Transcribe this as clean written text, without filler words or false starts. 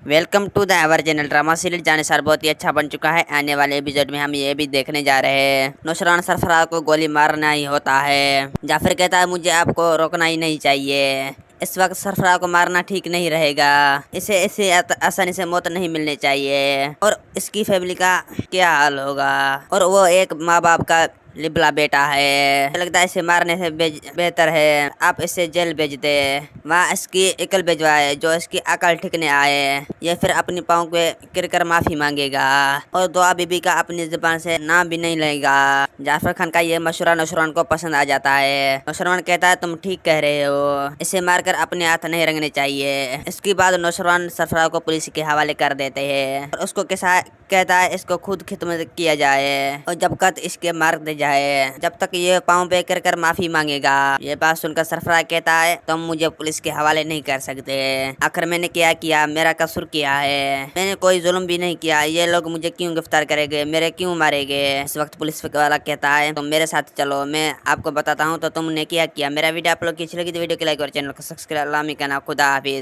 Welcome to the ever channel. Drama serial Jaanisar बहुत ही अच्छा बन चुका है। आने वाले एपिसोड में हम ये भी देखने जा रहे हैं नुसरान सरफराज को गोली मारना ही होता है। जाफर कहता है मुझे आपको रोकना ही नहीं चाहिए। इस वक्त सरफराज को मारना ठीक नहीं रहेगा। इसे इसे आसानी से मौत नहीं मिलनी चाहिए। और इसकी फैमिली का क्या हाल होगा। और वो एक माँ बाप का लिबला बेटा है। मुझे लगता है इसे मारने से बेहतर है आप इसे जेल भेज दे। वहाँ इसकी अकल भिजवाए जो इसकी अकल ठिकने आए। ये फिर अपनी पाँव पे गिर कर माफी मांगेगा और दुआ बीबी का अपनी जुबान से नाम भी नहीं लेगा। जाफर खान का ये मशवरा नुसरान को पसंद आ जाता है। नुसरान कहता है तुम ठीक कह रहे हो, इसे मारकर अपने हाथ नहीं रंगने चाहिए। इसके बाद नुसरान सरफराज को पुलिस के हवाले कर देते हैं और उसको कहता है इसको खुद खिदमत किया जाए और जब तक इसके मार दे जाए जब तक ये पाँव पे कर माफी मांगेगा। ये बात सुनकर सरफराज कहता है तुम मुझे पुलिस के हवाले नहीं कर सकते। आखिर मैंने क्या किया, मेरा कसूर किया है? मैंने कोई जुल्म भी नहीं किया। ये लोग मुझे क्यों गिरफ्तार करेंगे, मेरे क्यों मारेंगे? इस वक्त पुलिस वाला कहता है तुम मेरे साथ चलो, मैं आपको बताता हूँ तो तुमने क्या किया। मेरा वीडियो आप लोग की अच्छी लगी तो वीडियो को लाइक और चैनल को सब्सक्राइब। खुदा हाफिज।